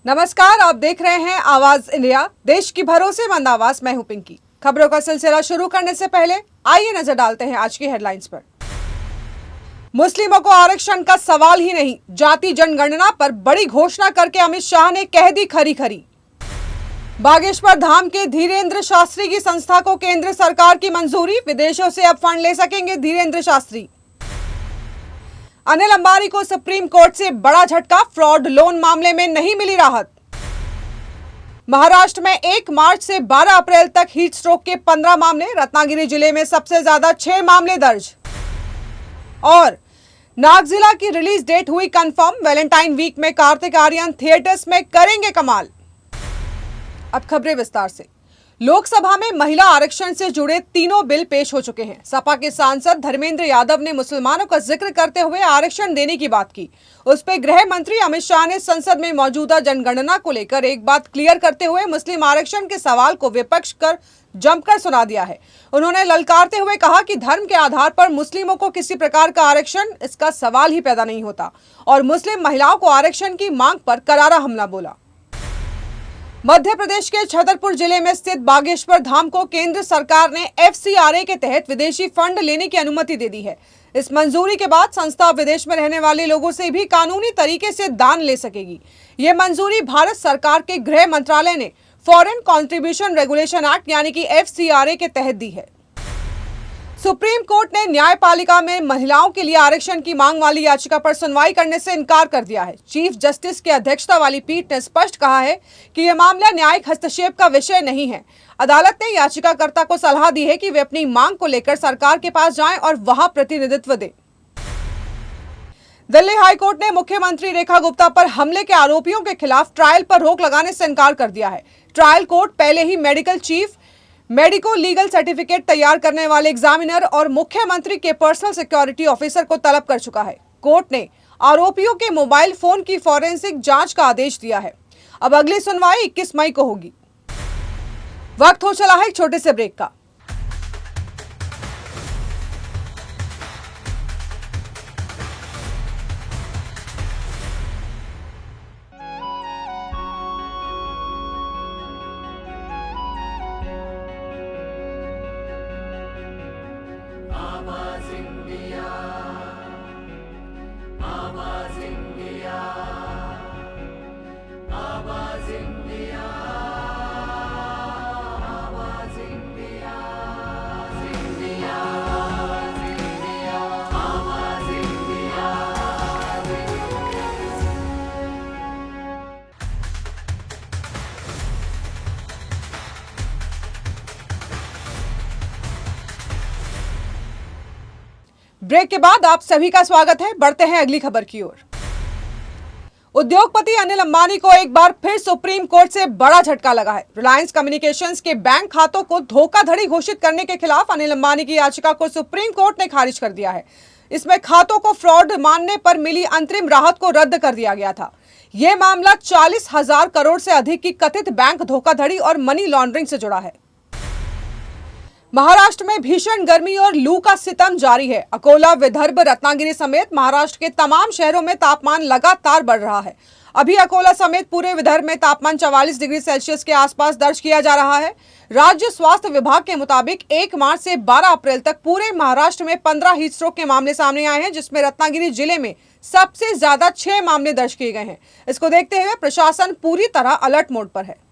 नमस्कार, आप देख रहे हैं आवाज इंडिया, देश की भरोसेमंद आवाज। मैं हूं पिंकी। खबरों का सिलसिला शुरू करने से पहले आइए नजर डालते हैं आज की हेडलाइंस पर। मुस्लिमों को आरक्षण का सवाल ही नहीं, जाति जनगणना पर बड़ी घोषणा करके अमित शाह ने कह दी खरी खरी। बागेश्वर धाम के धीरेन्द्र शास्त्री की संस्था को केंद्र सरकार की मंजूरी, विदेशों से अब फंड ले सकेंगे धीरेन्द्र शास्त्री। अनिल अंबानी को सुप्रीम कोर्ट से बड़ा झटका, फ्रॉड लोन मामले में नहीं मिली राहत। महाराष्ट्र में 1 मार्च से 12 अप्रैल तक हीट स्ट्रोक के 15 मामले, रत्नागिरी जिले में सबसे ज्यादा 6 मामले दर्ज। और नागजिला की रिलीज डेट हुई कंफर्म, वैलेंटाइन वीक में कार्तिक आर्यन थिएटर्स में करेंगे कमाल। अब खबरें विस्तार से। लोकसभा में महिला आरक्षण से जुड़े तीनों बिल पेश हो चुके हैं। सपा के सांसद धर्मेंद्र यादव ने मुसलमानों का जिक्र करते हुए आरक्षण देने की बात की। उस पर गृह मंत्री अमित शाह ने संसद में मौजूदा जनगणना को लेकर एक बात क्लियर करते हुए मुस्लिम आरक्षण के सवाल को विपक्ष कर जमकर सुना दिया है। उन्होंने ललकारते हुए कहा कि धर्म के आधार पर मुस्लिमों को किसी प्रकार का आरक्षण, इसका सवाल ही पैदा नहीं होता, और मुस्लिम महिलाओं को आरक्षण की मांग पर करारा हमला बोला। मध्य प्रदेश के छतरपुर जिले में स्थित बागेश्वर धाम को केंद्र सरकार ने FCRA के तहत विदेशी फंड लेने की अनुमति दे दी है। इस मंजूरी के बाद संस्था विदेश में रहने वाले लोगों से भी कानूनी तरीके से दान ले सकेगी। ये मंजूरी भारत सरकार के गृह मंत्रालय ने फॉरेन कंट्रीब्यूशन रेगुलेशन एक्ट यानी कि FCRA के तहत दी है। सुप्रीम कोर्ट ने न्यायपालिका में महिलाओं के लिए आरक्षण की मांग वाली याचिका पर सुनवाई करने से इनकार कर दिया है। चीफ जस्टिस की अध्यक्षता वाली पीठ ने स्पष्ट कहा है कि यह मामला न्यायिक हस्तक्षेप का विषय नहीं है। अदालत ने याचिकाकर्ता को सलाह दी है कि वे अपनी मांग को लेकर सरकार के पास जाएं और वहां प्रतिनिधित्व दें। दिल्ली हाईकोर्ट ने मुख्यमंत्री रेखा गुप्ता पर हमले के आरोपियों के खिलाफ ट्रायल पर रोक लगाने से इनकार कर दिया है। ट्रायल कोर्ट पहले ही medical chief, medico legal certificate तैयार करने वाले एग्जामिनर और मुख्यमंत्री के पर्सनल सिक्योरिटी ऑफिसर को तलब कर चुका है। कोर्ट ने आरोपियों के मोबाइल फोन की फॉरेंसिक जांच का आदेश दिया है। अब अगली सुनवाई 21 मई को होगी। वक्त हो चला है एक छोटे से ब्रेक का। ब्रेक के बाद आप सभी का स्वागत है। बढ़ते हैं अगली खबर की ओर। उद्योगपति अनिल अंबानी को एक बार फिर सुप्रीम कोर्ट से बड़ा झटका लगा है। रिलायंस कम्युनिकेशंस के बैंक खातों को धोखाधड़ी घोषित करने के खिलाफ अनिल अंबानी की याचिका को सुप्रीम कोर्ट ने खारिज कर दिया है। इसमें खातों को फ्रॉड मानने पर मिली अंतरिम राहत को रद्द कर दिया गया था। यह मामला 40,000 करोड़ से अधिक की कथित बैंक धोखाधड़ी और मनी लॉन्ड्रिंग से जुड़ा है। महाराष्ट्र में भीषण गर्मी और लू का सितम जारी है। अकोला, विदर्भ, रत्नागिरी समेत महाराष्ट्र के तमाम शहरों में तापमान लगातार बढ़ रहा है। अभी अकोला समेत पूरे विदर्भ में तापमान 44 डिग्री सेल्सियस के आसपास दर्ज किया जा रहा है। राज्य स्वास्थ्य विभाग के मुताबिक 1 मार्च से 12 अप्रैल तक पूरे महाराष्ट्र में 15 हीट स्ट्रोक के मामले सामने आए हैं, जिसमें रत्नागिरी जिले में सबसे ज्यादा 6 मामले दर्ज किए गए हैं। इसको देखते हुए प्रशासन पूरी तरह अलर्ट मोड पर है।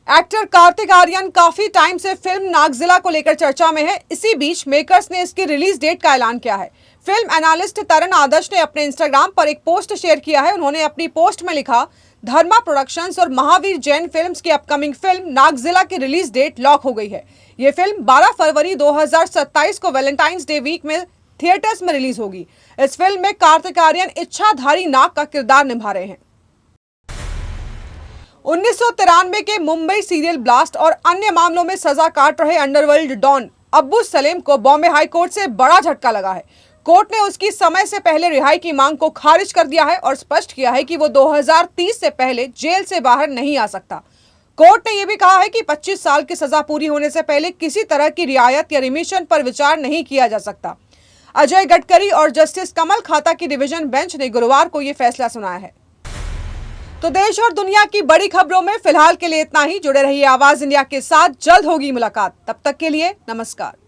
एक्टर कार्तिक आर्यन काफी टाइम से फिल्म नागजिला को लेकर चर्चा में है। इसी बीच मेकर्स ने इसकी रिलीज डेट का ऐलान किया है। फिल्म एनालिस्ट तरन आदर्श ने अपने इंस्टाग्राम पर एक पोस्ट शेयर किया है। उन्होंने अपनी पोस्ट में लिखा, धर्मा प्रोडक्शंस और महावीर जैन फिल्म्स की अपकमिंग फिल्म नागजिला की रिलीज डेट लॉक हो गई है। ये फिल्म 12 फरवरी 2027 को वैलेंटाइंस डे वीक में थिएटर्स में रिलीज होगी। इस फिल्म में कार्तिक आर्यन इच्छाधारी नाग का किरदार निभा रहे हैं। 1993 के मुंबई सीरियल ब्लास्ट और अन्य मामलों में सजा काट रहे अंडरवर्ल्ड डॉन अब्बू सलेम को बॉम्बे हाई कोर्ट से बड़ा झटका लगा है। कोर्ट ने उसकी समय से पहले रिहाई की मांग को खारिज कर दिया है और स्पष्ट किया है कि वो 2030 से पहले जेल से बाहर नहीं आ सकता। कोर्ट ने यह भी कहा है कि 25 साल की सजा पूरी होने से पहले किसी तरह की रियायत या रिमिशन पर विचार नहीं किया जा सकता। अजय गडकरी और जस्टिस कमल खाता की डिवीजन बेंच ने गुरुवार को यह फैसला सुनाया है। तो देश और दुनिया की बड़ी खबरों में फिलहाल के लिए इतना ही। जुड़े रहिए आवाज इंडिया के साथ, जल्द होगी मुलाकात। तब तक के लिए नमस्कार।